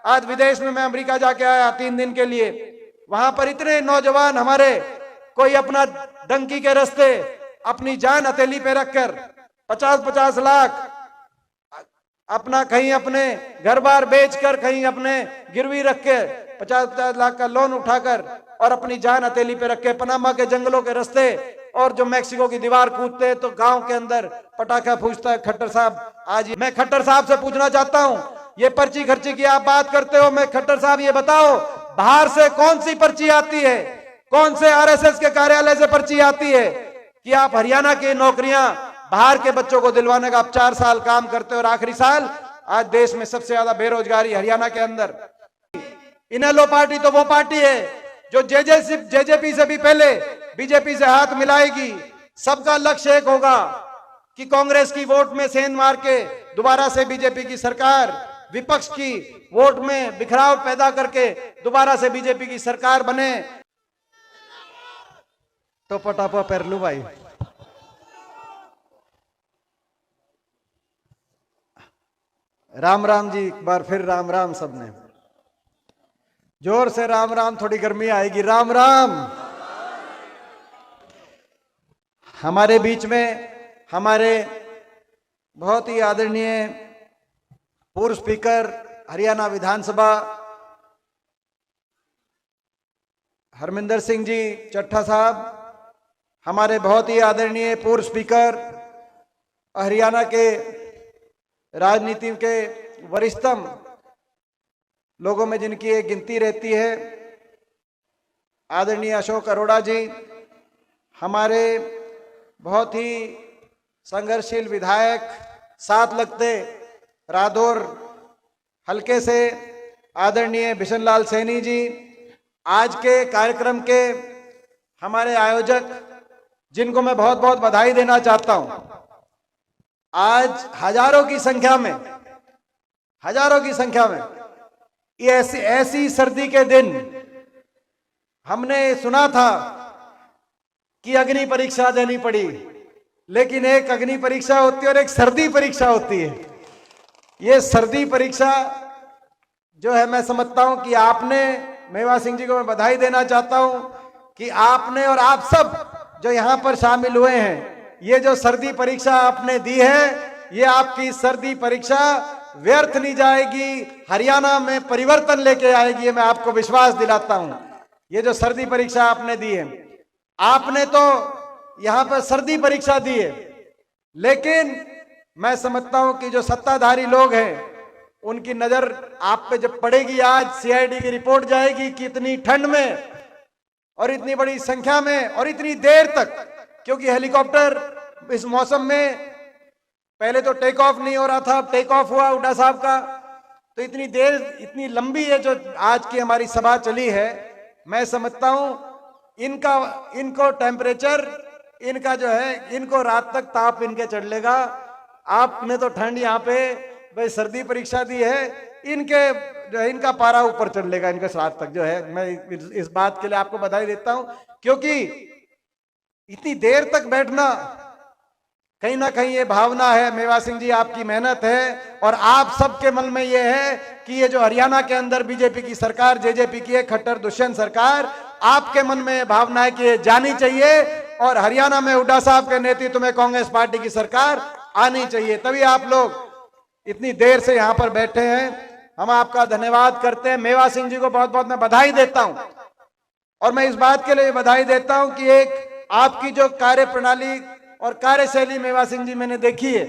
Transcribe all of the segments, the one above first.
आज विदेश में मैं अमेरिका जाके आया 3 दिन के लिए, वहां पर इतने नौजवान हमारे, कोई अपना डंकी के रास्ते अपनी जान हथेली पे रखकर 50-50 लाख अपना कहीं अपने घर बार बेचकर, कहीं अपने गिरवी रख के 50-50 लाख का लोन उठाकर और अपनी जान हथेली पे रख के पनामा के जंगलों के रास्ते और जो मैक्सिको की दीवार कूदते तो गांव के अंदर पटाखा फूंकता है खट्टर साहब। आज मैं खट्टर साहब से पूछना चाहता हूं, ये पर्ची खर्ची की आप बात करते हो, मैं खट्टर साहब ये बताओ बाहर से कौन सी पर्ची आती है, कौन से आरएसएस के कार्यालय से पर्ची आती है कि आप हरियाणा की नौकरियां बाहर के बच्चों को दिलवाने का आप 4 साल काम करते हो और आखिरी साल आज देश में सबसे ज्यादा बेरोजगारी हरियाणा के अंदर। इनेलो पार्टी तो वो पार्टी है जो जेजेपी से भी पहले बीजेपी से हाथ मिलाएगी। सबका लक्ष्य एक होगा कि कांग्रेस की वोट में सेंध मार के दोबारा से बीजेपी की सरकार, विपक्ष की वोट में बिखराव पैदा करके दोबारा से बीजेपी की सरकार बने। तो पटापा पेरलू भाई, राम राम जी, एक बार फिर राम राम, सबने जोर से राम राम, थोड़ी गर्मी आएगी। राम राम। हमारे बीच में हमारे बहुत ही आदरणीय पूर्व स्पीकर हरियाणा विधानसभा हरमिंदर सिंह जी चट्ठा साहब, हमारे बहुत ही आदरणीय पूर्व स्पीकर हरियाणा के राजनीति के वरिष्ठतम लोगों में जिनकी एक गिनती रहती है, आदरणीय अशोक अरोड़ा जी, हमारे बहुत ही संघर्षशील विधायक, साथ लगते रादौर हलके से आदरणीय बिशन लाल सैनी जी, आज के कार्यक्रम के हमारे आयोजक जिनको मैं बहुत बहुत बधाई देना चाहता हूं। आज हजारों की संख्या में ये ऐसी सर्दी के दिन हमने सुना था कि अग्नि परीक्षा देनी पड़ी, लेकिन एक अग्नि परीक्षा होती है और एक सर्दी परीक्षा होती है। ये सर्दी परीक्षा जो है, मैं समझता हूं कि आपने, मेवा सिंह जी को मैं बधाई देना चाहता हूं कि आपने और आप सब जो यहां पर शामिल हुए हैं, ये जो सर्दी परीक्षा आपने दी है, ये आपकी सर्दी परीक्षा व्यर्थ नहीं जाएगी, हरियाणा में परिवर्तन लेके आएगी, ये मैं आपको विश्वास दिलाता हूं। ये जो सर्दी परीक्षा आपने दी है, आपने तो यहां पर सर्दी परीक्षा दी है, लेकिन मैं समझता हूं कि जो सत्ताधारी लोग हैं उनकी नजर आप पे जब पड़ेगी, आज सीआईडी की रिपोर्ट जाएगी कि इतनी ठंड में और इतनी बड़ी संख्या में और इतनी देर तक, क्योंकि हेलीकॉप्टर इस मौसम में पहले तो टेक ऑफ नहीं हो रहा था, अब टेक ऑफ हुआ हुड्डा साहब का, तो इतनी देर, इतनी लंबी है जो आज की हमारी सभा चली है। मैं समझता हूं इनको टेम्परेचर, इनका जो है, इनको रात तक ताप इनके चढ़ लेगा। आपने तो ठंड यहाँ पे भाई सर्दी परीक्षा दी है, इनके जो है इनका पारा ऊपर चढ़ लेगा, इनके रात तक जो है। मैं इस बात के लिए आपको बधाई देता हूं, क्योंकि इतनी देर तक बैठना कहीं ना कहीं ये भावना है, मेवा सिंह जी आपकी मेहनत है और आप सबके मन में ये है कि ये जो हरियाणा के अंदर बीजेपी की सरकार, जेजेपी की है खट्टर दुष्यंत सरकार, आपके मन में ये भावना है कि ये जानी चाहिए और हरियाणा में हुड्डा साहब के नेतृत्व में कांग्रेस पार्टी की सरकार आनी चाहिए। तभी आप लोग इतनी देर से यहाँ पर बैठे हैं। हम आपका धन्यवाद करते हैं। मेवा सिंह जी को बहुत बहुत मैं बधाई देता हूं और मैं इस बात के लिए बधाई देता हूं कि एक आपकी जो कार्य प्रणाली और कार्यशैली मेवा सिंह जी मैंने देखी है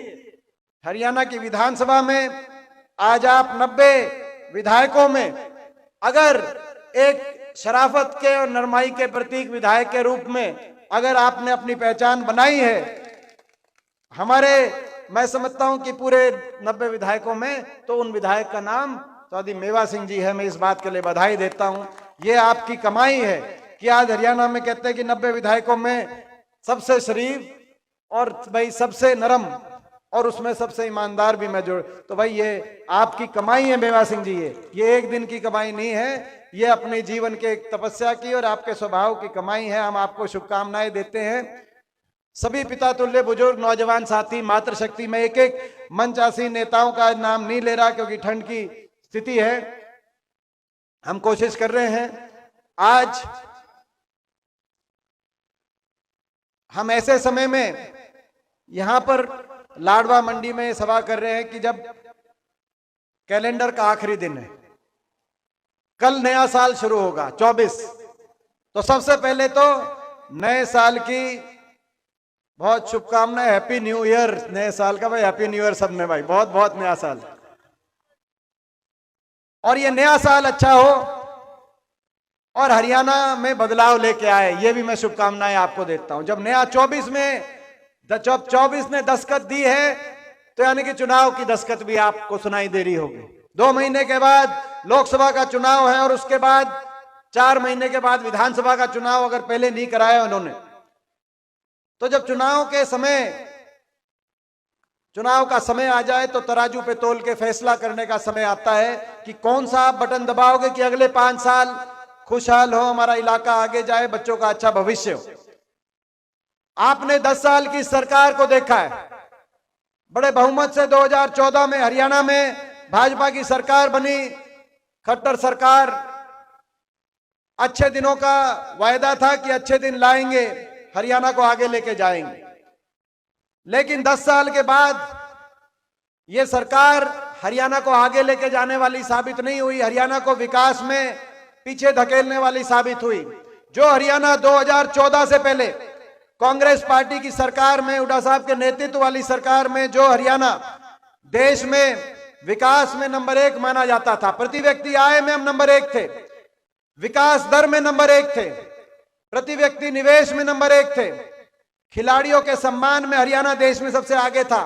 हरियाणा की विधानसभा में। आज आप 90 विधायकों में अगर एक शराफत के और नरमाई के प्रतीक विधायक के रूप में अगर आपने अपनी पहचान बनाई है, हमारे, मैं समझता हूं कि पूरे 90 विधायकों में तो उन विधायक का नाम चौधरी मेवा सिंह जी है। मैं इस बात के लिए बधाई देता हूं। ये आपकी कमाई है कि आज हरियाणा में कहते हैं कि 90 विधायकों में सबसे शरीफ और भाई सबसे नरम और उसमें सबसे ईमानदार भी मैं जोड़, तो भाई ये आपकी कमाई है मेवा सिंह जी। ये एक दिन की कमाई नहीं है, ये अपने जीवन के एक तपस्या की और आपके स्वभाव की कमाई है। हम आपको शुभकामनाएं देते हैं। सभी पिता तुल्य बुजुर्ग नौजवान साथी, मातृशक्ति में एक एक मंचासीन नेताओं का नाम नहीं ले रहा क्योंकि ठंड की स्थिति है, हम कोशिश कर रहे हैं। आज हम ऐसे समय में यहां पर लाडवा मंडी में सभा कर रहे हैं कि जब कैलेंडर का आखिरी दिन है, कल नया साल शुरू होगा 24। तो सबसे पहले तो नए साल की बहुत शुभकामनाएं, हैप्पी न्यू ईयर। नए साल का भाई हैप्पी न्यू ईयर सब में भाई, बहुत बहुत नया साल। और ये नया साल अच्छा हो और हरियाणा में बदलाव लेके आए, ये भी मैं शुभकामनाएं आपको देता हूं। जब नया 24 में, जब 24 ने दस्तखत दी है तो यानी कि चुनाव की दस्तखत भी आपको सुनाई दे रही होगी। 2 महीने के बाद लोकसभा का चुनाव है और उसके बाद 4 महीने के बाद विधानसभा का चुनाव, अगर पहले नहीं कराया उन्होंने। तो जब चुनाव के समय, चुनाव का समय आ जाए तो तराजू पे तोल के फैसला करने का समय आता है कि कौन सा आप बटन दबाओगे कि अगले 5 साल खुशहाल हो, हमारा इलाका आगे जाए, बच्चों का अच्छा भविष्य हो। आपने 10 साल की सरकार को देखा है, बड़े बहुमत से 2014 में हरियाणा में भाजपा की सरकार बनी, खट्टर सरकार। अच्छे दिनों का वायदा था कि अच्छे दिन लाएंगे, हरियाणा को आगे लेके जाएंगे। लेकिन 10 साल के बाद यह सरकार हरियाणा को आगे लेके जाने वाली साबित नहीं हुई, हरियाणा को विकास में पीछे धकेलने वाली साबित हुई। जो हरियाणा 2014 से पहले कांग्रेस पार्टी की सरकार में, हुड्डा साहब के नेतृत्व वाली सरकार में, जो हरियाणा देश में विकास में नंबर 1 माना जाता था, प्रति व्यक्ति आय में हम नंबर 1 थे, विकास दर में नंबर 1 थे, प्रति व्यक्ति निवेश में नंबर 1 थे, खिलाड़ियों के सम्मान में हरियाणा देश में सबसे आगे था,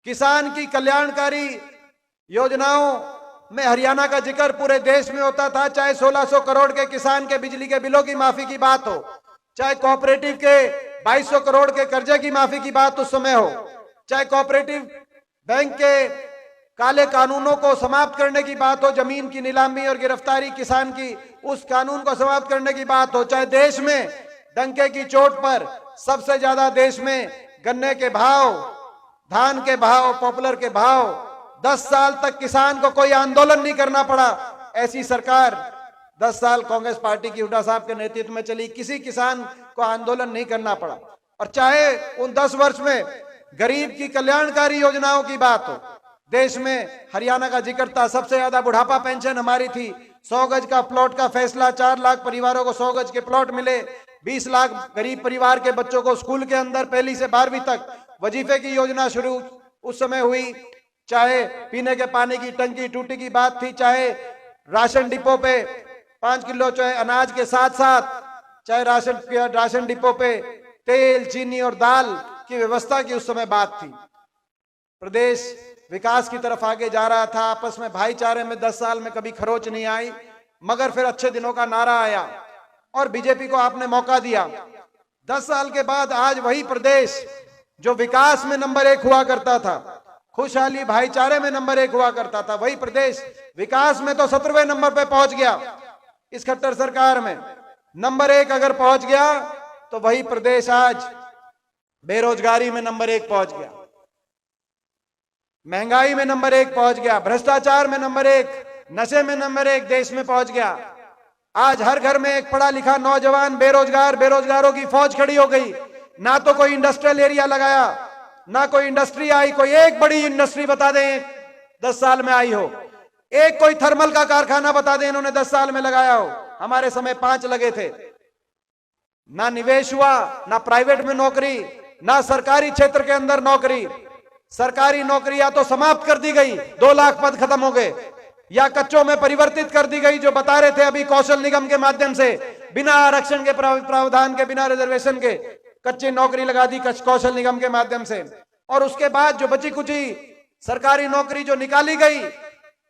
किसान की कल्याणकारी योजनाओं में हरियाणा का जिक्र पूरे देश में होता था। चाहे 1600 करोड़ के किसान के बिजली के बिलों की माफी की बात हो, चाहे कोऑपरेटिव के 2200 करोड़ के कर्जे की माफी की बात उस समय हो, चाहे कोऑपरेटिव बैंक के काले कानूनों को समाप्त करने की बात हो, जमीन की नीलामी और गिरफ्तारी किसान की उस कानून को समाप्त करने की बात हो, चाहे देश में डंके की चोट पर सबसे ज्यादा देश में गन्ने के भाव, धान के भाव, पॉपुलर के भाव, 10 साल तक किसान को कोई आंदोलन नहीं करना पड़ा, ऐसी सरकार 10 साल कांग्रेस पार्टी की हुड्डा साहब के नेतृत्व में चली, किसी किसान को आंदोलन नहीं करना पड़ा। और चाहे उन 10 वर्ष में गरीब की कल्याणकारी योजनाओं की बात हो, देश में हरियाणा का जिक्र था। सबसे ज्यादा बुढ़ापा पेंशन हमारी थी, 100 गज का प्लॉट का फैसला, 4 लाख परिवारों को 100 गज के प्लॉट मिले, 20 लाख गरीब परिवार के बच्चों को स्कूल के अंदर 1 से 12वीं तक वजीफे की योजना शुरू उस समय हुई। चाहे पीने के पानी की टंकी टूटी की बात थी, चाहे राशन डिपो पे 5 किलो चाहे अनाज के साथ साथ, चाहे राशन डिपो पे तेल, चीनी और दाल की व्यवस्था की उस समय बात थी। प्रदेश विकास की तरफ आगे जा रहा था, आपस में भाईचारे में 10 साल में कभी खरोच नहीं आई। मगर फिर अच्छे दिनों का नारा आया और बीजेपी को आपने मौका दिया। 10 साल के बाद आज वही प्रदेश जो विकास में नंबर 1 हुआ करता था, खुशहाली भाईचारे में नंबर 1 हुआ करता था, वही प्रदेश विकास में तो 17वें नंबर पे पहुंच गया। इस खट्टर सरकार में नंबर 1 अगर पहुंच गया तो वही प्रदेश आज बेरोजगारी में नंबर 1 पहुंच गया, महंगाई में नंबर 1 पहुंच गया, भ्रष्टाचार में नंबर 1, नशे में नंबर 1 देश में पहुंच गया। आज हर घर में एक पढ़ा लिखा नौजवान बेरोजगार, बेरोजगारों की फौज खड़ी हो गई। ना तो कोई इंडस्ट्रियल एरिया लगाया, ना कोई इंडस्ट्री आई। कोई एक बड़ी इंडस्ट्री बता दें 10 साल में आई हो, एक कोई थर्मल का कारखाना बता दें इन्होंने 10 साल में लगाया हो। हमारे समय 5 लगे थे। ना निवेश हुआ, ना प्राइवेट में नौकरी, ना सरकारी क्षेत्र के अंदर नौकरी। सरकारी नौकरियां तो समाप्त कर दी गई, 2 लाख पद खत्म हो गए या कच्चों में परिवर्तित कर दी गई। जो बता रहे थे अभी कौशल निगम के माध्यम से बिना आरक्षण के प्रावधान के, बिना रिजर्वेशन के कच्ची नौकरी लगा दी कौशल निगम के माध्यम से। और उसके बाद जो बची कुची सरकारी नौकरी जो निकाली गई,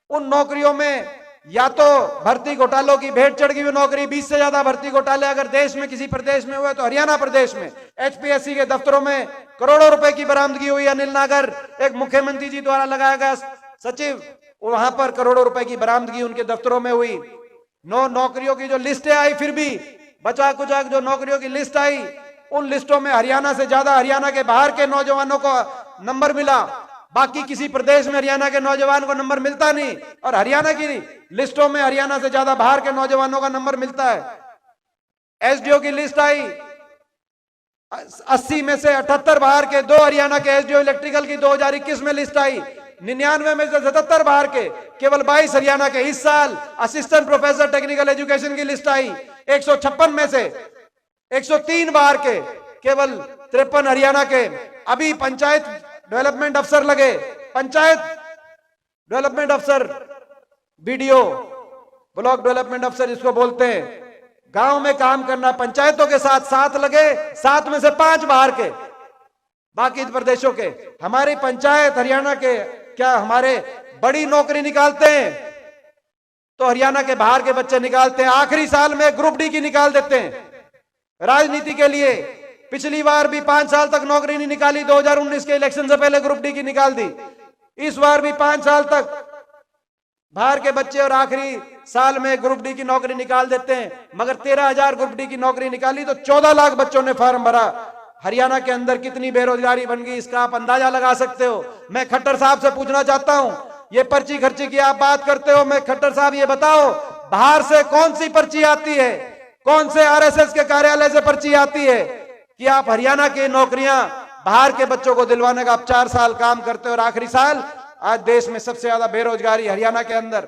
उन नौकरियों में या तो भर्ती घोटालों की भेंट चढ़ गई नौकरी, 20 से ज्यादा भर्ती घोटाले अगर देश में किसी प्रदेश में हुए तो हरियाणा प्रदेश में एचपीएससी के दफ्तरों में करोड़ों रुपए की बरामदगी हुई। अनिल नागर एक मुख्यमंत्री जी द्वारा लगाया गया सचिव, वहां पर करोड़ों रुपए की बरामदगी उनके दफ्तरों में हुई। नौकरियों की जो लिस्टें आई, फिर भी बचा कुचा जो नौकरियों की लिस्ट आई, उन लिस्टों में हरियाणा से ज्यादा हरियाणा के बाहर के नौजवानों को नंबर मिला। बाकी किसी प्रदेश में हरियाणा के नौजवान को नंबर मिलता नहीं, और हरियाणा की लिस्टों में हरियाणा से ज्यादा बाहर के नौजवानों का नंबर मिलता है। एसडीओ की लिस्ट आई, 80 में से 78 बाहर के, 2 हरियाणा के एसडीओ इलेक्ट्रिकल की 2021 में लिस्ट आई, 99 में से 77 बाहर के, केवल 22 हरियाणा के। इस साल असिस्टेंट प्रोफेसर टेक्निकल एजुकेशन की लिस्ट आई, 156 में से 103 बाहर के, केवल 53 हरियाणा के। अभी पंचायत डेवलपमेंट अफसर लगे, पंचायत डेवलपमेंट अफसर, बीडीओ, ब्लॉक डेवलपमेंट अफसर इसको बोलते हैं, गांव में काम करना, पंचायतों के साथ 7 लगे, 7 में से 5 बाहर के, बाकी प्रदेशों के। हमारी पंचायत हरियाणा के क्या हमारे बड़ी नौकरी निकालते हैं तो हरियाणा के बाहर के बच्चे निकालते हैं। आखिरी साल में ग्रुप डी की निकाल देते हैं राजनीति के लिए। पिछली बार भी 5 साल तक नौकरी नहीं निकाली, 2019 के इलेक्शन से पहले ग्रुप डी की निकाल दी। इस बार भी 5 साल तक बाहर के बच्चे और आखिरी साल में ग्रुप डी की नौकरी निकाल देते हैं। मगर 13,000 ग्रुप डी की नौकरी निकाली तो 14 लाख बच्चों ने फॉर्म भरा। हरियाणा के अंदर कितनी बेरोजगारी बन गई इसका आप अंदाजा लगा सकते हो। मैं खट्टर साहब से पूछना चाहता हूं, ये पर्ची खर्ची की आप बात करते हो, मैं खट्टर साहब ये बताओ बाहर से कौन सी पर्ची आती है, कौन से आरएसएस के कार्यालय से पर्ची आती है कि आप हरियाणा की नौकरियां बाहर के बच्चों को दिलवाने का आप 4 साल काम करते हो और आखिरी साल। आज देश में सबसे ज्यादा बेरोजगारी हरियाणा के अंदर,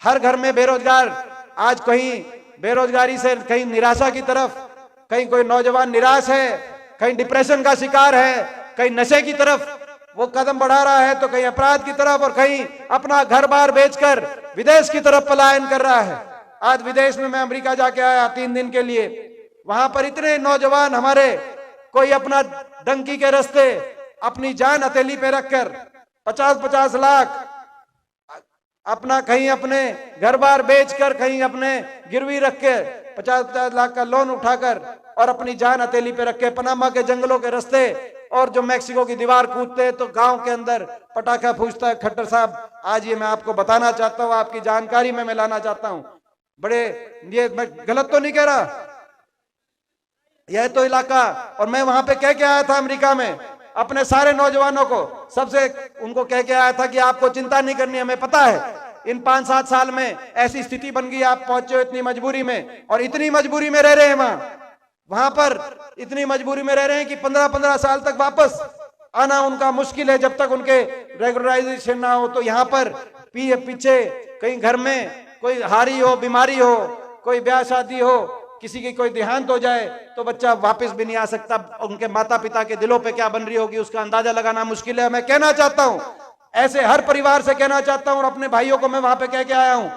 हर घर में बेरोजगार। आज कहीं बेरोजगारी से कहीं निराशा की तरफ, कहीं कोई नौजवान निराश है, कहीं डिप्रेशन का शिकार है, कहीं नशे की तरफ वो कदम बढ़ा रहा है, तो कहीं अपराध की तरफ, और कहीं अपना घर बार बेचकर विदेश की तरफ पलायन कर रहा है। आज विदेश में मैं अमेरिका जाके आया 3 दिन के लिए, वहां पर इतने नौजवान हमारे, कोई अपना डंकी के रास्ते अपनी जान हथेली पे रखकर 50-50 लाख अपना कहीं अपने घर बार बेचकर, कहीं अपने गिरवी रख के 50-50 लाख का लोन उठाकर और अपनी जान हथेली पे रख के पनामा के जंगलों के रास्ते और जो मैक्सिको की दीवार कूदते हैं तो गांव के अंदर पटाखा फूंकता है। खट्टर साहब, आज ये मैं आपको बताना चाहता हूं, आपकी जानकारी में मैं लाना चाहता हूं। बड़े, ये मैं गलत तो नहीं कह रहा, यह तो इलाका, और मैं वहां पे कह के आया था अमेरिका में अपने सारे नौजवानों को, सबसे उनको कह के आया था कि आपको चिंता नहीं करनी, हमें पता है इन 5-7 साल में ऐसी स्थिति बन गई, आप पहुंचे हो इतनी मजबूरी में, और इतनी मजबूरी में रह रहे हैं वहां पर इतनी मजबूरी में रह रहे हैं कि 15-15 साल तक वापस आना उनका मुश्किल है जब तक उनके रेगुलराइजेशन ना हो। तो यहाँ पर पीछे कहीं घर में कोई हारी हो, बीमारी हो, कोई ब्याह शादी हो, किसी की कोई देहांत हो जाए तो बच्चा वापस भी नहीं आ सकता। उनके माता पिता के दिलों पे क्या बन रही होगी उसका अंदाजा लगाना मुश्किल है। मैं कहना चाहता हूं, ऐसे हर परिवार से कहना चाहता हूं, और अपने भाइयों को मैं वहां पे कह के आया हूं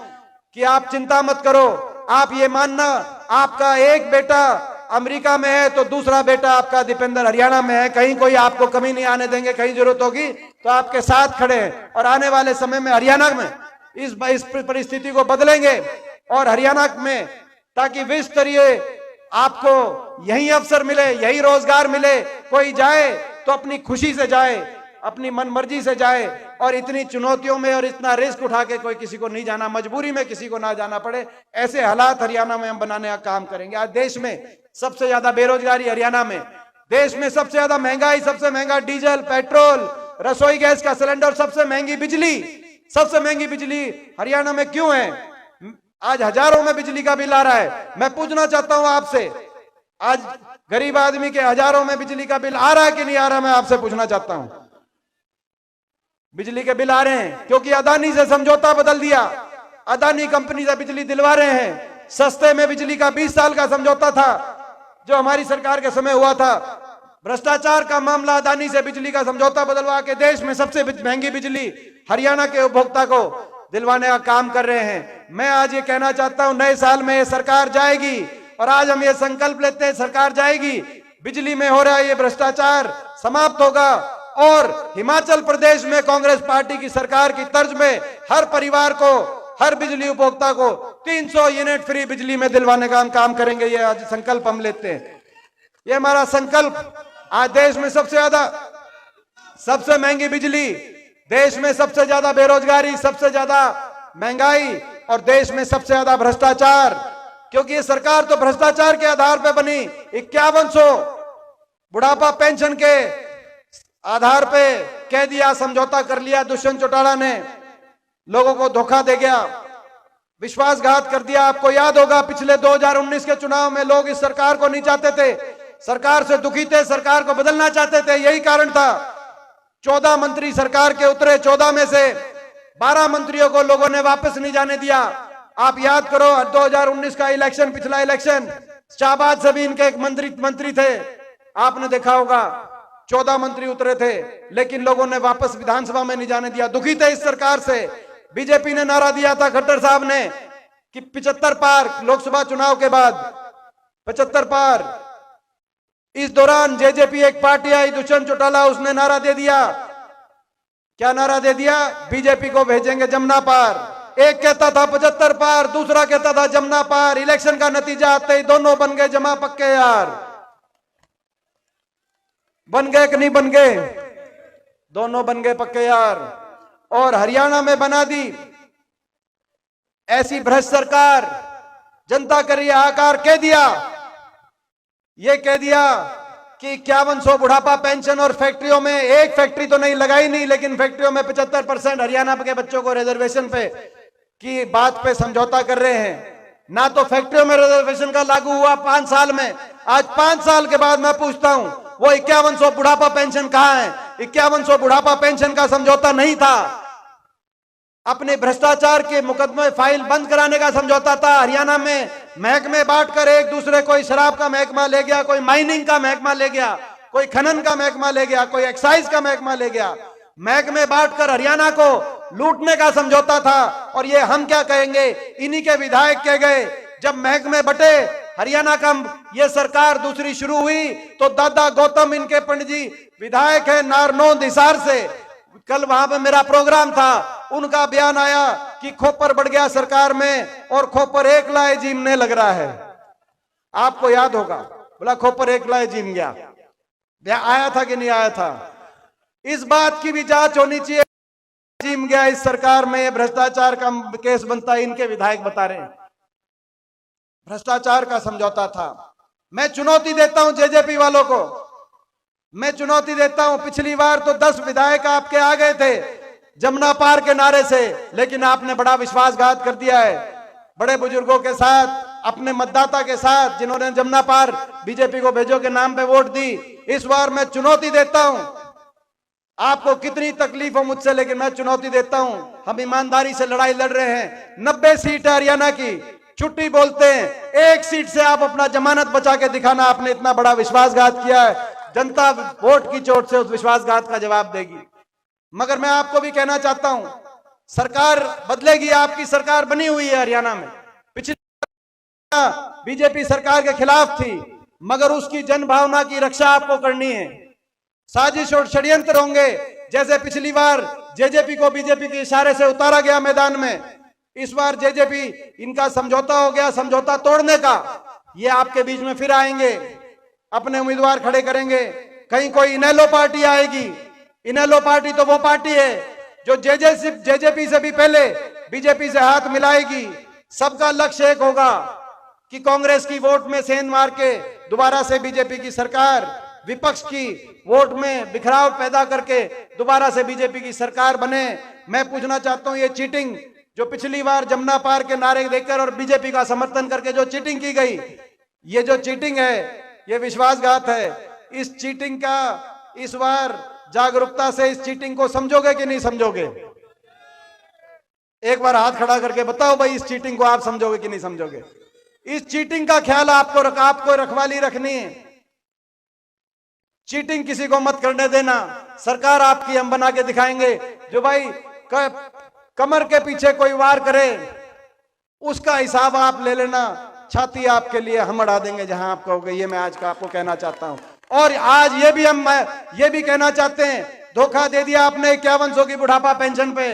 कि आप चिंता मत करो। आप ये मानना, आपका एक बेटा अमेरिका में है तो दूसरा बेटा आपका दीपेंद्र हरियाणा में है, कहीं कोई आपको कमी नहीं आने देंगे। कहीं जरूरत होगी तो आपके साथ खड़े हैं, और आने वाले समय में हरियाणा में इस परिस्थिति को बदलेंगे, और हरियाणा में ताकि विश्व स्तरीय आपको यही अवसर मिले, यही रोजगार मिले। कोई जाए तो अपनी खुशी से जाए, अपनी मनमर्जी से जाए, और इतनी चुनौतियों में और इतना रिस्क उठा के कोई किसी को नहीं जाना, मजबूरी में किसी को ना जाना पड़े। ऐसे हालात हरियाणा में हम बनाने का काम करेंगे। आज देश में सबसे ज्यादा बेरोजगारी हरियाणा में, देश में सबसे ज्यादा महंगाई, सबसे महंगा डीजल, पेट्रोल, रसोई गैस का सिलेंडर, सबसे महंगी बिजली, सबसे महंगी बिजली हरियाणा में क्यों है? आज हजारों में बिजली का बिल आ रहा है। मैं पूछना चाहता हूं आपसे, आज गरीब आदमी के हजारों में बिजली का बिल आ रहा है कि नहीं आ रहा? मैं आपसे पूछना चाहता हूं। बिजली के बिल आ रहे हैं क्योंकि अदानी से समझौता बदल दिया, अदानी कंपनी से बिजली दिलवा रहे हैं। सस्ते में बिजली का 20 साल का समझौता था जो हमारी सरकार के समय हुआ था। भ्रष्टाचार का मामला, अदानी से बिजली का समझौता बदलवा के देश में सबसे महंगी बिजली हरियाणा के उपभोक्ता को दिलवाने का काम कर रहे हैं। मैं आज ये कहना चाहता हूं, नए साल में ये सरकार जाएगी, और आज हम ये संकल्प लेते हैं सरकार जाएगी, बिजली में हो रहा ये भ्रष्टाचार समाप्त होगा, और हिमाचल प्रदेश में कांग्रेस पार्टी की सरकार की तर्ज में हर परिवार को, हर बिजली उपभोक्ता को 300 यूनिट फ्री बिजली में दिलवाने का हम काम करेंगे। ये आज संकल्प हम लेते हैं, ये हमारा संकल्प। आज देश में सबसे ज्यादा, सबसे महंगी बिजली, देश में सबसे ज्यादा बेरोजगारी, सबसे ज्यादा महंगाई, और देश में सबसे ज्यादा भ्रष्टाचार, क्योंकि ये सरकार तो भ्रष्टाचार के आधार पर बनी। 5100 बुढ़ापा पेंशन के आधार पे कह दिया, समझौता कर लिया। दुष्यंत चौटाला ने लोगों को धोखा दे गया, विश्वासघात कर दिया। आपको याद होगा पिछले 2019 के चुनाव में लोग इस सरकार को नहीं चाहते थे, सरकार से दुखी थे, सरकार को बदलना चाहते थे। यही कारण था 14 मंत्री सरकार के उतरे, 14 में से 12 मंत्रियों को लोगों ने वापस नहीं जाने दिया। आप याद करो 2019 का इलेक्शन, पिछला इलेक्शन, शाहबाज सभी इनके एक मंत्री थे, आपने देखा होगा 14 मंत्री उतरे थे, लेकिन लोगों ने वापस विधानसभा में नहीं जाने दिया, दुखी थे इस सरकार से। बीजेपी ने नारा दिया था, खट्टर साहब ने, कि 75 पार, लोकसभा चुनाव के बाद 75 पार। इस दौरान जेजेपी एक पार्टी आई, दुष्यंत चौटाला, उसने नारा दे दिया। क्या नारा दे दिया? बीजेपी को भेजेंगे जमुना पार। एक कहता था 75 पार, दूसरा कहता था जमुना पार। इलेक्शन का नतीजा आते ही दोनों बन गए जमा पक्के यार। बन गए कि नहीं बन गए? दोनों बन गए पक्के यार। और हरियाणा में बना दी ऐसी भ्रष्ट सरकार, जनता कर रही हाहाकार। कह दिया, ये कह दिया कि 5100 बुढ़ापा पेंशन, और फैक्ट्रियों में, एक फैक्ट्री तो नहीं लगाई नहीं, लेकिन फैक्ट्रियों में 75% हरियाणा के बच्चों को रिजर्वेशन पे की बात पे समझौता कर रहे हैं। ना तो फैक्ट्रियों में रिजर्वेशन का लागू हुआ 5 साल में। आज 5 साल के बाद मैं पूछता हूं, वो 5100 बुढ़ापा पेंशन कहां है? 5100 बुढ़ापा पेंशन का समझौता नहीं था, अपने भ्रष्टाचार के मुकदमे फाइल बंद कराने का समझौता था। हरियाणा में महकमे बांटकर एक दूसरे, कोई शराब का महकमा ले गया, कोई माइनिंग का महकमा ले गया, कोई खनन का महकमा ले गया, कोई एक्साइज का महकमा ले गया। महकमे बांटकर हरियाणा को लूटने का समझौता था। और ये हम क्या कहेंगे, इन्हीं के विधायक कह गए, जब महकमे बटे, हरियाणा का ये सरकार दूसरी शुरू हुई, तो दादा गौतम, इनके पंडित जी विधायक है नारनौंद हिसार से, कल वहां पे मेरा प्रोग्राम था, उनका बयान आया कि खोपर बढ़ गया सरकार में और खोपर एक लाए जीमने लग रहा है। आपको याद होगा, बोला खोपर एक लाए जीम गया, आया था कि नहीं आया था? इस बात की भी जांच होनी चाहिए, जीम गया इस सरकार में, भ्रष्टाचार का केस बनता है। इनके विधायक बता रहे हैं भ्रष्टाचार का समझौता था। मैं चुनौती देता हूं जेजेपी वालों को, मैं चुनौती देता हूं। पिछली बार तो 10 विधायक आपके आ गए थे जमुना पार के नारे से, लेकिन आपने बड़ा विश्वासघात कर दिया है बड़े बुजुर्गों के साथ, अपने मतदाता के साथ, जिन्होंने जमुना पार बीजेपी को भेजो के नाम पे वोट दी। इस बार मैं चुनौती देता हूं, आपको कितनी तकलीफ हो मुझसे, लेकिन मैं चुनौती देता हूं। हम ईमानदारी से लड़ाई लड़ रहे हैं। 90 सीट है हरियाणा की, छुट्टी बोलते हैं, 1 सीट से आप अपना जमानत बचा के दिखाना। आपने इतना बड़ा विश्वासघात किया है, जनता वोट की चोट से उस विश्वासघात का जवाब देगी। मगर मैं आपको भी कहना चाहता हूं, सरकार बदलेगी, आपकी सरकार बनी हुई है हरियाणा में। पिछली बीजेपी सरकार के खिलाफ थी, मगर उसकी जनभावना की रक्षा आपको करनी है। साजिश और षड्यंत्र होंगे, जैसे पिछली बार जेजेपी को बीजेपी के इशारे से उतारा गया मैदान में, इस बार जेजेपी, इनका समझौता हो गया समझौता तोड़ने का, ये आपके बीच में फिर आएंगे, अपने उम्मीदवार खड़े करेंगे। कहीं कोई इनेलो पार्टी आएगी। इनेलो पार्टी तो वो पार्टी है जो जेजेपी से भी पहले बीजेपी से हाथ मिलाएगी। सबका लक्ष्य एक होगा कि कांग्रेस की वोट में सेंध मार के दोबारा से बीजेपी की सरकार, विपक्ष की वोट में बिखराव पैदा करके दोबारा से बीजेपी की सरकार बने। मैं पूछना चाहता हूं, ये चीटिंग जो पिछली बार जमुना पार के नारे देकर और बीजेपी का समर्थन करके जो चीटिंग की गई, ये जो चीटिंग है, ये विश्वासघात है। इस चीटिंग का इस बार जागरूकता से इस चीटिंग को समझोगे कि नहीं समझोगे? एक बार हाथ खड़ा करके बताओ भाई, इस चीटिंग को आप समझोगे कि नहीं समझोगे? इस चीटिंग का ख्याल आपको रखवाली रखनी है। चीटिंग किसी को मत करने देना। सरकार आपकी हम बना के दिखाएंगे। जो भाई कमर के पीछे कोई वार करे, उसका हिसाब आप ले लेना, छाती आपके लिए हम अड़ा देंगे जहां आप कहोगे। ये मैं आज का आपको कहना चाहता हूं। और आज ये भी हम ये भी कहना चाहते हैं, धोखा दे दिया आपने 5100 की बुढ़ापा पेंशन पे।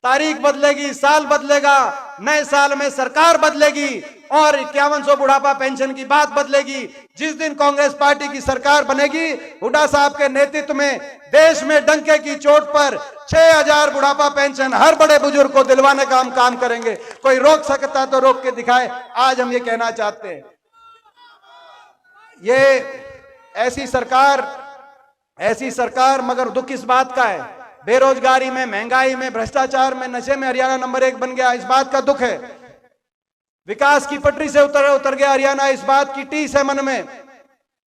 तारीख बदलेगी, साल बदलेगा, नए साल में सरकार बदलेगी और 5100 बुढ़ापा पेंशन की बात बदलेगी। जिस दिन कांग्रेस पार्टी की सरकार बनेगी, हुड्डा साहब के नेतृत्व में देश में डंके की चोट पर 6000 बुढ़ापा पेंशन हर बड़े बुजुर्ग को दिलवाने का हम काम करेंगे। कोई रोक सकता तो रोक के दिखाए। आज हम ये कहना चाहते हैं, ये ऐसी सरकार ऐसी सरकार, मगर दुख इस बात का है, बेरोजगारी में, महंगाई में, भ्रष्टाचार में, नशे में हरियाणा नंबर 1 बन गया, इस बात का दुख है। विकास की पटरी से उतर गया हरियाणा, इस बात की टीस है मन में।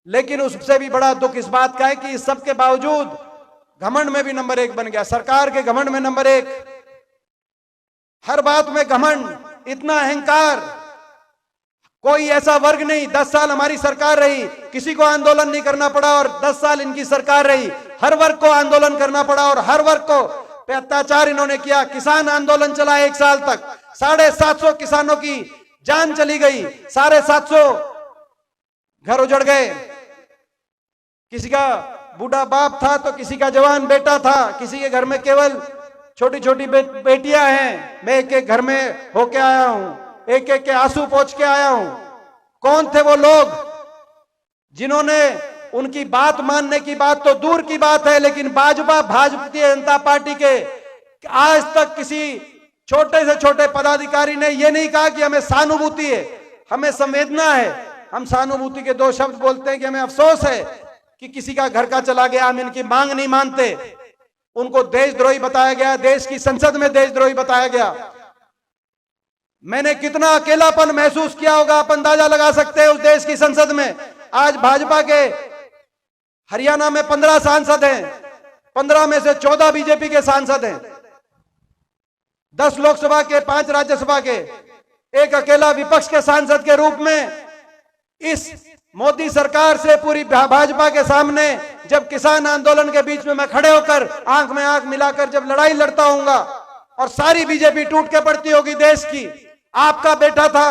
लेकिन उससे भी बड़ा दुख इस बात का है कि इस सब के बावजूद घमंड में भी नंबर 1 बन गया, सरकार के घमंड में नंबर 1, हर बात में घमंड, इतना अहंकार। कोई ऐसा वर्ग नहीं, 10 साल हमारी सरकार रही, किसी को आंदोलन नहीं करना पड़ा, और 10 साल इनकी सरकार रही, हर वर्ग को आंदोलन करना पड़ा, और हर वर्ग को पे अत्याचार इन्होंने किया। किसान आंदोलन चला 1 साल तक, 750 किसानों की जान चली गई, 750 घर उजड़ गए। किसी का बूढ़ा बाप था तो किसी का जवान बेटा था, किसी के घर में केवल छोटी छोटी बेटियां हैं। मैं एक एक घर में होके आया हूं, एक एक के आंसू पोंछ के आया हूं। कौन थे वो लोग जिन्होंने, उनकी बात मानने की बात तो दूर की बात है, लेकिन भारतीय जनता पार्टी के आज तक किसी छोटे से छोटे पदाधिकारी ने यह नहीं कहा कि हमें सहानुभूति है, हमें संवेदना है। हम सहानुभूति के 2 शब्द बोलते हैं कि हमें अफसोस है कि किसी का घर का चला गया, हम इनकी मांग नहीं मानते। उनको देशद्रोही बताया गया, देश की संसद में देशद्रोही बताया गया। मैंने कितना अकेलापन महसूस किया होगा, आप अंदाजा लगा सकते हैं उस देश की संसद में। आज भाजपा के हरियाणा में 15 सांसद हैं, 15 में से 14 बीजेपी के सांसद हैं, 10 लोकसभा के, 5 राज्यसभा के, एक अकेला विपक्ष के सांसद के रूप में इस मोदी सरकार से पूरी भाजपा के सामने जब किसान आंदोलन के बीच में मैं खड़े होकर आंख में आंख मिलाकर जब लड़ाई लड़ता हूंगा और सारी बीजेपी टूट के पड़ती होगी देश की। आपका बेटा था,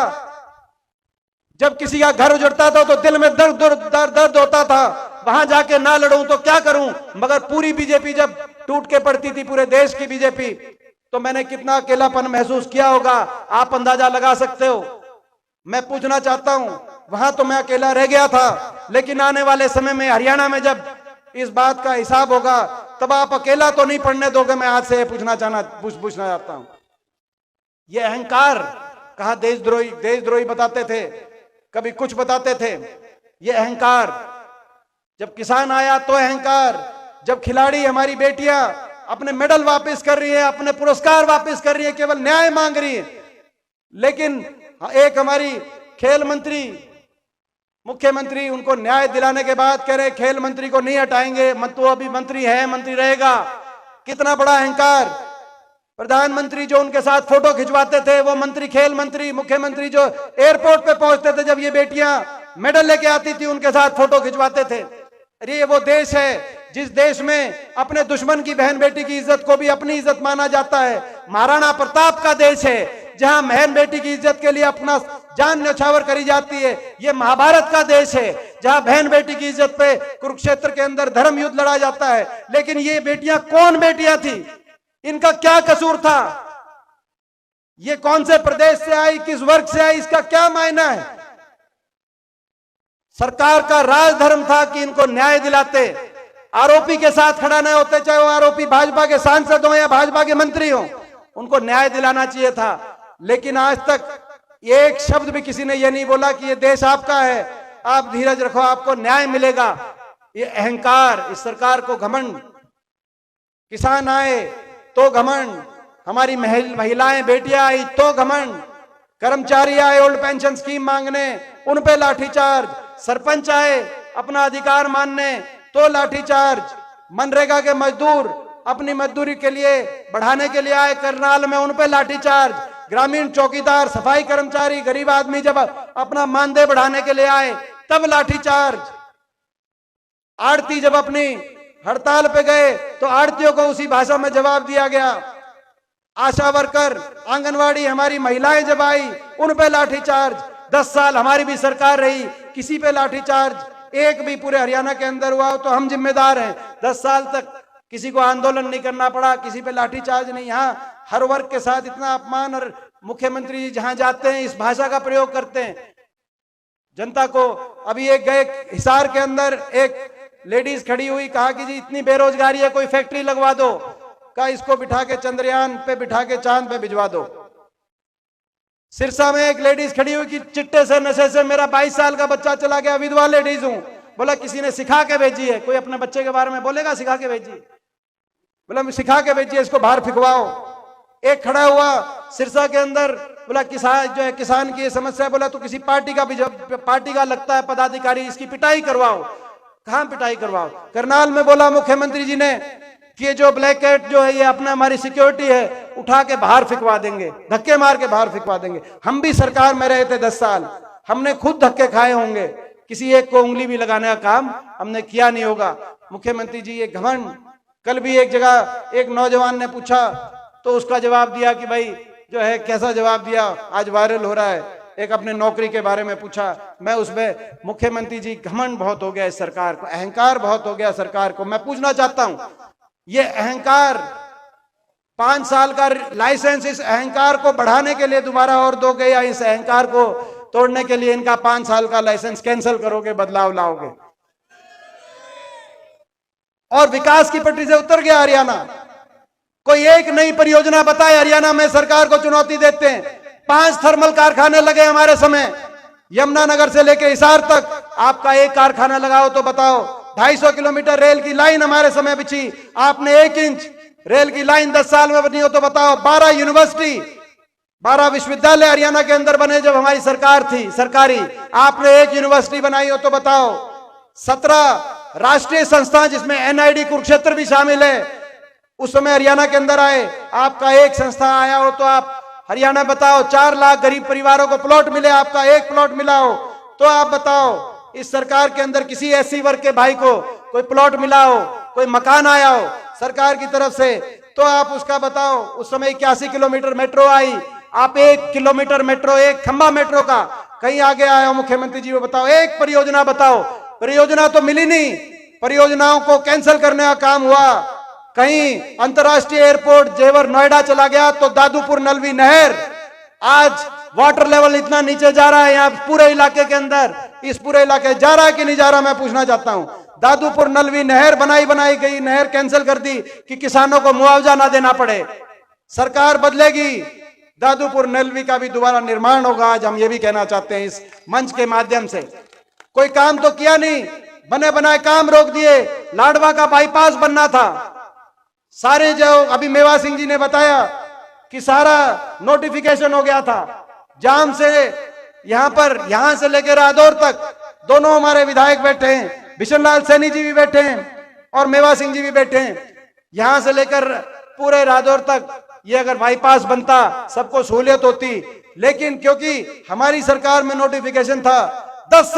जब किसी का घर उजड़ता था तो दिल में दर्द होता था, वहां जाके ना लड़ूं तो क्या करूं, मगर पूरी बीजेपी जब टूट के पड़ती थी, पूरे देश की बीजेपी, तो मैंने कितना अकेलापन महसूस किया होगा, आप अंदाजा लगा सकते हो। मैं पूछना चाहता हूं, वहां तो मैं अकेला रह गया था, लेकिन आने वाले समय में हरियाणा में जब इस बात का हिसाब होगा तब आप अकेला तो नहीं पड़ने दोगे। मैं आज से पूछना चाहता हूं, यह अहंकार, कहा देशद्रोही बताते थे, कभी कुछ बताते थे, यह अहंकार। जब किसान आया तो अहंकार, जब खिलाड़ी हमारी बेटियां अपने मेडल वापस कर रही है, अपने पुरस्कार वापस कर रही है, केवल न्याय मांग रही है। लेकिन एक हमारी खेल मंत्री, मुख्यमंत्री, उनको न्याय दिलाने के बाद कह रहे खेल मंत्री को नहीं हटाएंगे, तो अभी मंत्री है, मंत्री रहेगा। कितना बड़ा अहंकार। प्रधानमंत्री जो उनके साथ फोटो खिंचवाते थे, वो मंत्री, खेल मंत्री, मुख्यमंत्री जो एयरपोर्ट पे पहुंचते थे, जब ये बेटियां मेडल लेके आती थी, उनके साथ फोटो खिंचवाते थे। अरे ये वो देश है जिस देश में अपने दुश्मन की बहन बेटी की इज्जत को भी अपनी इज्जत माना जाता है। महाराणा प्रताप का देश है, जहां बहन बेटी की इज्जत के लिए अपना जान न्यौछावर करी जाती है। ये महाभारत का देश है, जहां बहन बेटी की इज्जत पे कुरुक्षेत्र के अंदर धर्म युद्ध लड़ा जाता है। लेकिन ये बेटियां कौन बेटियां थी, इनका क्या कसूर था, ये कौन से प्रदेश से आई, किस वर्ग से आई, इसका क्या मायना है। सरकार का राजधर्म था कि इनको न्याय दिलाते, आरोपी के साथ खड़ा न होते, चाहे वो आरोपी भाजपा के सांसद हो या भाजपा के मंत्री हो, उनको न्याय दिलाना चाहिए था। लेकिन आज तक एक शब्द भी किसी ने यह नहीं बोला कि ये देश आपका है, आप धीरज रखो, आपको न्याय मिलेगा। ये अहंकार, इस सरकार को घमंड। किसान आए तो घमंड, हमारी महिलाएं बेटियां आई तो घमंड, कर्मचारी आए ओल्ड पेंशन स्कीम मांगने, उन पे लाठीचार्ज, सरपंच आए अपना अधिकार मानने तो लाठीचार्ज, मनरेगा के मजदूर अपनी मजदूरी के लिए बढ़ाने के लिए आए करनाल में, उन पे लाठीचार्ज, ग्रामीण चौकीदार, सफाई कर्मचारी, गरीब आदमी जब अपना मानदेय बढ़ाने के लिए आए तब लाठीचार्ज, आड़ती जब अपनी हड़ताल पे गए तो आड़तियों को उसी भाषा में जवाब दिया गया, आशा वर्कर, आंगनवाड़ी, हमारी महिलाएं जब आई उन पे लाठीचार्ज। 10 साल हमारी भी सरकार रही, किसी पे लाठीचार्ज एक भी पूरे हरियाणा के अंदर हुआ हो तो हम जिम्मेदार हैं। 10 साल तक किसी को आंदोलन नहीं करना पड़ा, किसी पे लाठीचार्ज नहीं। यहाँ हर वर्ग के साथ इतना अपमान, और मुख्यमंत्री जी जहां जाते हैं इस भाषा का प्रयोग करते हैं जनता को। अभी एक गए हिसार के अंदर, एक लेडीज खड़ी हुई, कहा कि जी इतनी बेरोजगारी है, कोई फैक्ट्री लगवा दो, कहा इसको बिठा के चंद्रयान पे बिठा के चांद पे भिजवा दो। सिरसा में एक लेडीज खड़ी हुई कि चिट्टे से, नशे से मेरा 22 साल का बच्चा चला गया, विधवा लेडीज हूं, बोला किसी ने सिखा के भेजी है। कोई अपने बच्चे के बारे में बोलेगा सिखा के भेजी? बोला सिखा के भेजिए, इसको बाहर फिकवाओ। एक खड़ा हुआ सिरसा के अंदर, बोला किसान जो है, किसान की ये समस्या है। बोला तो किसी पार्टी का लगता है पदाधिकारी, इसकी पिटाई करवाओ। कहां पिटाई करवाओ? करनाल में बोला मुख्यमंत्री जी ने कि ये जो ब्लैक कैट जो है ये अपना हमारी सिक्योरिटी है, उठा के बाहर फिकवा देंगे, धक्के मार के बाहर फिकवा देंगे। हम भी सरकार में रहे थे 10 साल, हमने खुद धक्के खाए होंगे, किसी एक को उंगली भी लगाने का काम हमने किया नहीं होगा। मुख्यमंत्री जी ये घमंड। कल भी एक जगह एक नौजवान ने पूछा तो उसका जवाब दिया कि भाई जो है, कैसा जवाब दिया, आज वायरल हो रहा है। एक अपने नौकरी के बारे में पूछा, मैं उसमें, मुख्यमंत्री जी घमंड बहुत हो गया इस सरकार को, अहंकार बहुत हो गया सरकार को। मैं पूछना चाहता हूं, ये अहंकार 5 साल का लाइसेंस इस अहंकार को बढ़ाने के लिए दोबारा और दोगे, या इस अहंकार को तोड़ने के लिए इनका 5 साल का लाइसेंस कैंसिल करोगे, बदलाव लाओगे? और विकास की पटरी से उतर गया हरियाणा। कोई एक नई परियोजना बताए हरियाणा में, सरकार को चुनौती देते हैं। 5 थर्मल कारखाने लगे हमारे समय, यमुनानगर से लेकर हिसार तक। आपका एक कारखाना लगाओ तो बताओ। 250 किलोमीटर रेल की लाइन हमारे समय बिछी, आपने 1 इंच रेल की लाइन 10 साल में बनी हो तो बताओ। 12 यूनिवर्सिटी, 12 विश्वविद्यालय हरियाणा के अंदर बने जब हमारी सरकार थी सरकारी, आपने 1 यूनिवर्सिटी बनाई हो तो बताओ। 17 राष्ट्रीय संस्थान जिसमें NID कुरुक्षेत्र भी शामिल है, उस समय हरियाणा के अंदर आए। आपका एक संस्था आया हो तो आप हरियाणा बताओ। 4 लाख गरीब परिवारों को प्लॉट मिले, आपका एक प्लॉट मिला हो तो आप बताओ। इस सरकार के अंदर किसी SC वर्ग के भाई को कोई प्लॉट मिला हो, कोई मकान आया हो सरकार की तरफ से तो आप उसका बताओ। उस समय 81 किलोमीटर मेट्रो आई, आप 1 किलोमीटर मेट्रो, 1 खंबा मेट्रो का कहीं आगे आए हो मुख्यमंत्री जी, वो बताओ। एक परियोजना बताओ। परियोजना तो मिली नहीं, परियोजनाओं को कैंसिल करने का काम हुआ। कहीं अंतरराष्ट्रीय एयरपोर्ट जेवर नोएडा चला गया तो दादूपुर नलवी नहर, आज वाटर लेवल इतना नीचे जा रहा है यहाँ पूरे इलाके के अंदर। इस पूरे इलाके जा रहा है कि नहीं जा रहा, मैं पूछना चाहता हूं। दादूपुर नलवी नहर बनाई गई, नहर कैंसिल कर दी कि किसानों को मुआवजा ना देना पड़े। सरकार बदलेगी, दादूपुर नलवी का भी दोबारा निर्माण होगा। आज हम ये भी कहना चाहते हैं इस मंच के माध्यम से। कोई काम तो किया नहीं, बने बनाए काम रोक दिए। लाडवा का बाईपास बनना था, सारे जो अभी मेवा सिंह जी ने बताया कि सारा नोटिफिकेशन हो गया था। जाम से यहां से लेकर रादौर तक दोनों हमारे विधायक बैठे हैं, बिशन लाल सैनी जी भी बैठे हैं और मेवा सिंह जी भी बैठे हैं। यहां से लेकर पूरे रादौर तक ये अगर बाईपास बनता सबको सहूलियत होती, लेकिन क्योंकि हमारी सरकार में नोटिफिकेशन था 10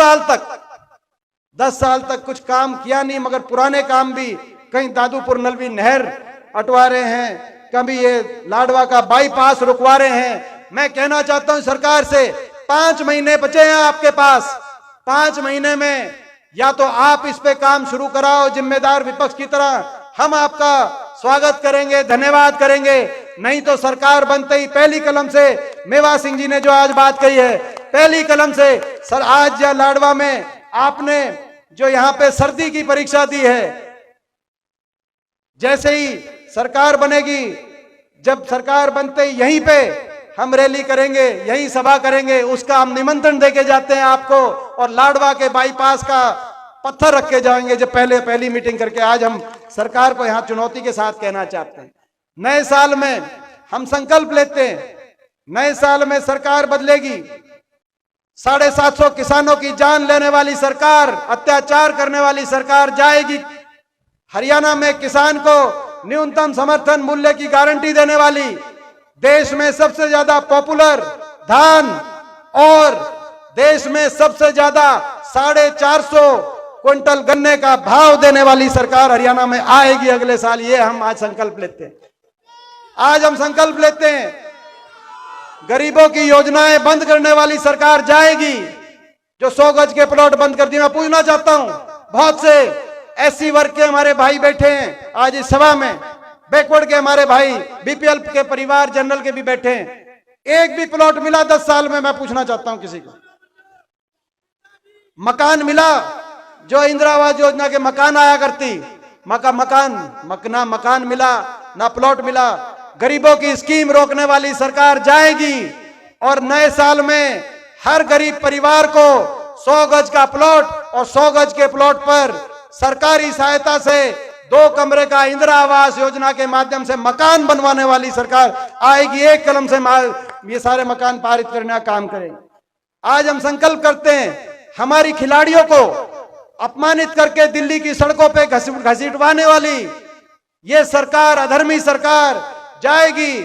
साल तक कुछ काम किया नहीं। मगर पुराने काम भी, कहीं दादूपुर नलवी नहर अटवा रहे हैं, कभी ये लाडवा का बाईपास रुकवा रहे हैं। मैं कहना चाहता हूं सरकार से, 5 महीने बचे हैं आपके पास। 5 महीने में या तो आप इस पे काम शुरू कराओ जिम्मेदार विपक्ष की तरह, हम आपका स्वागत करेंगे, धन्यवाद करेंगे। नहीं तो सरकार बनते ही पहली कलम से, मेवा सिंह जी ने जो आज बात कही है, पहली कलम से सर, आज या लाडवा में आपने जो यहाँ पे सर्दी की परीक्षा दी है, जैसे ही सरकार बनेगी, जब सरकार बनते ही यहीं पे हम रैली करेंगे, यहीं सभा करेंगे, उसका हम निमंत्रण देके जाते हैं आपको। और लाडवा के बाईपास का पत्थर रख के जाएंगे जब पहली मीटिंग करके। आज हम सरकार को यहाँ चुनौती के साथ कहना चाहते हैं, नए साल में हम संकल्प लेते हैं, नए साल में सरकार बदलेगी। 750 किसानों की जान लेने वाली सरकार, अत्याचार करने वाली सरकार जाएगी। हरियाणा में किसान को न्यूनतम समर्थन मूल्य की गारंटी देने वाली, देश में सबसे ज्यादा पॉपुलर धान और देश में सबसे ज्यादा 450 क्विंटल गन्ने का भाव देने वाली सरकार हरियाणा में आएगी अगले साल। ये हम आज संकल्प लेते हैं। आज हम संकल्प लेते हैं, गरीबों की योजनाएं बंद करने वाली सरकार जाएगी। जो 100 गज के प्लॉट बंद कर दिए, मैं पूछना चाहता हूं, बहुत से SC वर्ग के हमारे भाई बैठे हैं आज इस सभा में, बैकवर्ड के हमारे भाई, BPL के परिवार, जनरल के भी बैठे हैं। एक भी प्लॉट मिला 10 साल में? मैं पूछना चाहता हूं किसी को मकान मिला? जो इंदिरा आवास योजना के मकान आया करती, मकान मिला ना प्लॉट मिला। गरीबों की स्कीम रोकने वाली सरकार जाएगी और नए साल में हर गरीब परिवार को 100 गज का प्लॉट और 100 गज के प्लॉट पर सरकारी सहायता से 2 कमरे का इंदिरा आवास योजना के माध्यम से मकान बनवाने वाली सरकार आएगी। एक कलम से ये सारे मकान पारित करने का काम करेंगे। आज हम संकल्प करते हैं, हमारी खिलाड़ियों को अपमानित करके दिल्ली की सड़कों पे घसीटवाने वाली ये सरकार, अधर्मी सरकार जाएगी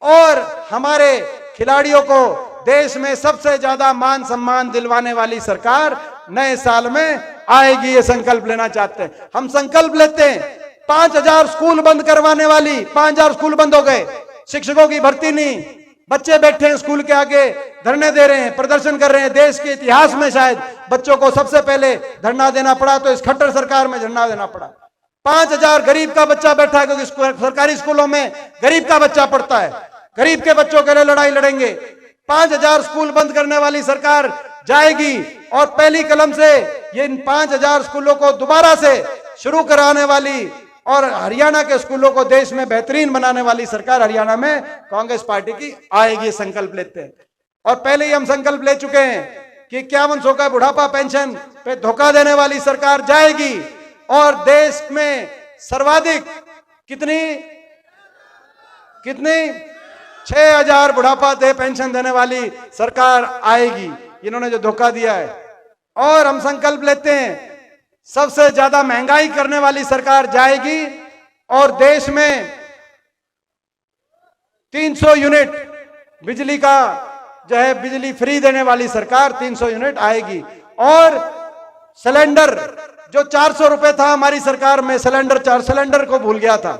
और हमारे खिलाड़ियों को देश में सबसे ज्यादा मान सम्मान दिलवाने वाली सरकार नए साल में आएगी। ये संकल्प लेना चाहते हैं। हम संकल्प लेते हैं 5000 स्कूल बंद करवाने वाली, 5000 स्कूल बंद हो गए, शिक्षकों की भर्ती नहीं, बच्चे बैठे हैं स्कूल के आगे धरने दे रहे हैं, प्रदर्शन कर रहे हैं। देश के इतिहास में शायद बच्चों को सबसे पहले धरना देना पड़ा, तो इस खट्टर सरकार में धरना देना पड़ा। 5000 गरीब का बच्चा बैठा है, क्योंकि सरकारी स्कूलों में गरीब का बच्चा पढ़ता है, गरीब के बच्चों के लिए लड़ाई लड़ेंगे। 5000 स्कूल बंद करने वाली सरकार जाएगी और पहली कलम से ये इन 5000 स्कूलों को दोबारा से शुरू कराने वाली और हरियाणा के स्कूलों को देश में बेहतरीन बनाने वाली सरकार हरियाणा में कांग्रेस पार्टी की आएगी। संकल्प लेते हैं और पहले ही हम संकल्प ले चुके हैं कि 5100 का बुढ़ापा पेंशन पे धोखा देने वाली सरकार जाएगी और देश में सर्वाधिक कितनी 6000 बुढ़ापा पेंशन देने वाली सरकार आएगी, इन्होंने जो धोखा दिया है। और हम संकल्प लेते हैं सबसे ज्यादा महंगाई करने वाली सरकार जाएगी और देश में 300 यूनिट बिजली का जो है बिजली फ्री देने वाली सरकार 300 यूनिट आएगी। और सिलेंडर जो 400 रुपए था हमारी सरकार में, सिलेंडर को भूल गया था,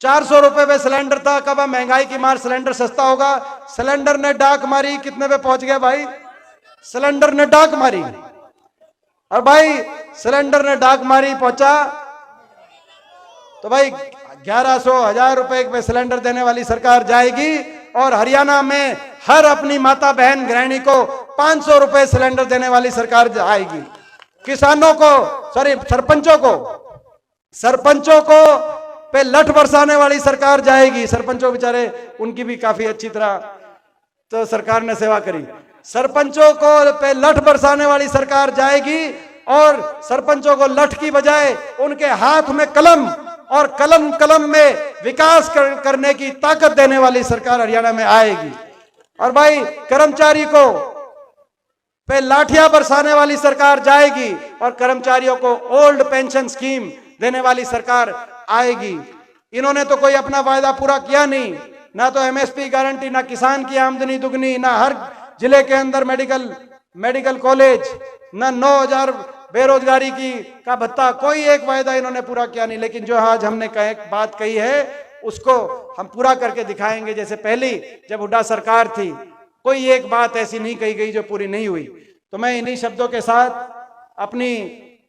400 रुपए पे सिलेंडर था। कब हम महंगाई की मार सिलेंडर सस्ता होगा। सिलेंडर ने डाक मारी, कितने पे पहुंच गया भाई? सिलेंडर ने डाक मारी, और भाई सिलेंडर ने डाक मारी पहुंचा तो भाई 1100-1000 रुपए पे सिलेंडर देने वाली सरकार जाएगी। और हरियाणा में हर अपनी माता बहन गृहिणी को 500 रुपए सिलेंडर देने वाली सरकार आएगी। किसानों को सरपंचों को पे लठ बरसाने वाली सरकार जाएगी। सरपंचों बेचारे, उनकी भी काफी अच्छी तरह तो सरकार ने सेवा करी। सरपंचों को पे लठ बरसाने वाली सरकार जाएगी और सरपंचों को लठ की बजाय उनके हाथ में कलम और कलम में विकास करने की ताकत देने वाली सरकार हरियाणा में आएगी। और भाई कर्मचारी को पे लाठियां बरसाने वाली सरकार जाएगी और कर्मचारियों को ओल्ड पेंशन स्कीम देने वाली सरकार आएगी। इन्होंने तो कोई अपना वायदा पूरा किया नहीं, ना तो एमएसपी गारंटी, ना किसान की आमदनी दुगनी, ना हर जिले के अंदर मेडिकल कॉलेज, ना 9000 बेरोजगारी का भत्ता, कोई एक वायदा इन्होंने पूरा किया नहीं। लेकिन जो आज हमने बात कही है उसको हम पूरा करके दिखाएंगे। जैसे पहली जब हुड्डा सरकार थी, कोई एक बात ऐसी नहीं कही गई जो पूरी नहीं हुई। तो मैं इन्हीं शब्दों के साथ अपनी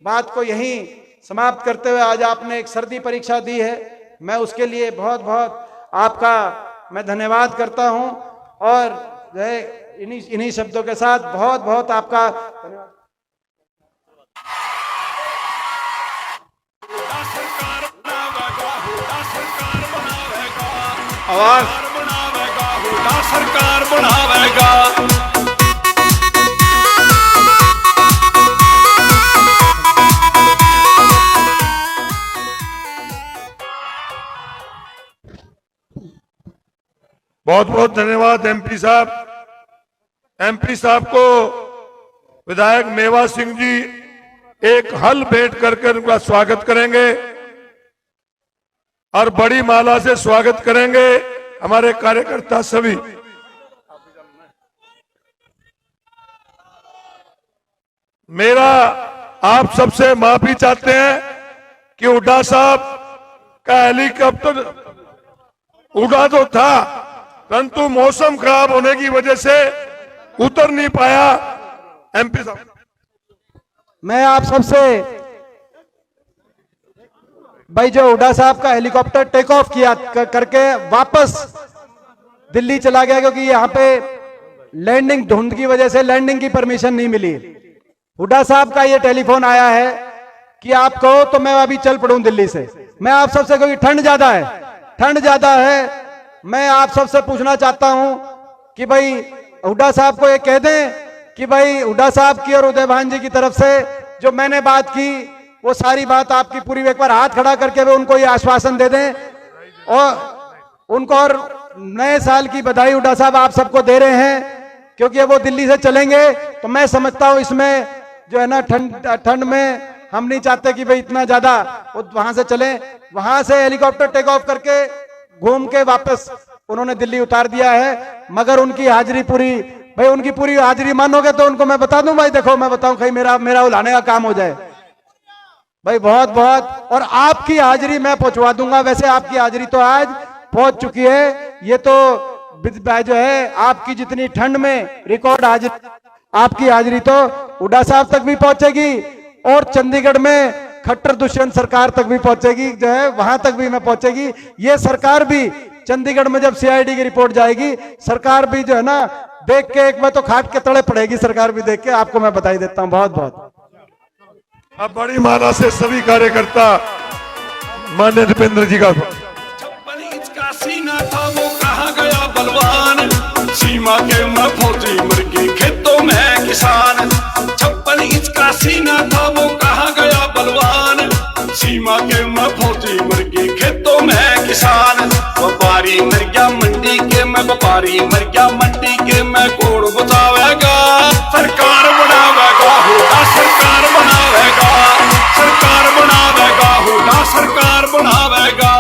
बात को यहीं समाप्त करते हुए, आज आपने एक सर्दी परीक्षा दी है, मैं उसके लिए बहुत बहुत आपका मैं धन्यवाद करता हूं। और जो है इन्हीं शब्दों के साथ बहुत बहुत आपका धन्यवाद। आवाज बनावेगा, सरकार बनावेगा। बहुत बहुत धन्यवाद एमपी साहब को। विधायक मेवा सिंह जी एक हल भेंट करके उनका स्वागत करेंगे और बड़ी माला से स्वागत करेंगे हमारे कार्यकर्ता सभी। मेरा आप सबसे माफी चाहते हैं कि हुड्डा साहब का हेलीकॉप्टर उड़ा तो था, परंतु मौसम खराब होने की वजह से उतर नहीं पाया। एमपी साहब, मैं आप सबसे भाई, जो हुड्डा साहब का हेलीकॉप्टर टेक ऑफ किया करके वापस दिल्ली चला गया, क्योंकि यहाँ पे लैंडिंग धुंध की वजह से लैंडिंग की परमिशन नहीं मिली। हुड्डा साहब का ये टेलीफोन आया है कि आप कहो तो मैं अभी चल पड़ूं दिल्ली से। मैं आप सबसे, क्योंकि ठंड ज्यादा है, मैं आप सबसे पूछना चाहता हूं कि भाई हुड्डा साहब को ये कह दें कि भाई हुड्डा साहब की और उदय भान जी की तरफ से जो मैंने बात की वो सारी बात आपकी पूरी, एक बार हाथ खड़ा करके वे उनको ये आश्वासन दे दें और उनको और नए साल की बधाई हुड्डा साहब आप सबको दे रहे हैं, क्योंकि वो दिल्ली से चलेंगे तो मैं समझता हूं इसमें जो है ना ठंड में हम नहीं चाहते कि भाई इतना ज्यादा वो वहां से चले। वहां से हेलीकॉप्टर टेक ऑफ करके घूम के वापस उन्होंने दिल्ली उतार दिया है, मगर उनकी हाजिरी पूरी, भाई उनकी पूरी हाजिरी मानोगे तो उनको मैं बता दूं, भाई देखो मैं बताऊं कहीं मेरा उलाने का काम हो जाए भाई, बहुत बहुत, और आपकी हाजिरी मैं पहुंचवा दूंगा। वैसे आपकी हाजिरी तो आज पहुंच चुकी है, ये तो जो है आपकी जितनी ठंड में रिकॉर्ड हाजिरी, आपकी हाजिरी तो हुड्डा साहब तक भी पहुंचेगी और चंडीगढ़ में खट्टर दुष्यंत सरकार तक भी पहुंचेगी, जो है वहां तक भी मैं पहुंचेगी। ये सरकार भी चंडीगढ़ में जब सीआईडी की रिपोर्ट जाएगी, सरकार भी जो है ना देख के एक में तो खाट के तड़े पड़ेगी, सरकार भी देख के, आपको मैं बधाई देता हूं बहुत बहुत। अब बड़ी मात्रा से सभी कार्यकर्ता माननीय दीपेंद्र जी का 56 इंच का सीना था वो कहाँ गया बलवान, सीमा के मैं फौजी मर गई खेतों में किसान। 56 इंच का सीना था वो कहाँ गया बलवान, सीमा के मैं फौजी मर गई खेतों में किसान। व्यापारी मर गया मंडी के, मैं व्यापारी मर गया मंडी के, मैं कोड़ बचावेगा सरकार बनावेगा, हुड्डा सरकार बनावेगा, सरकार बनावेगा, हुड्डा सरकार बनावेगा।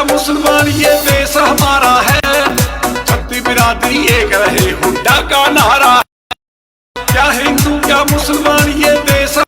मुसलमान ये देश हमारा है, छत्ती बिरादरी एक रहे हुड्डा का नारा। क्या हिंदू क्या मुसलमान ये देश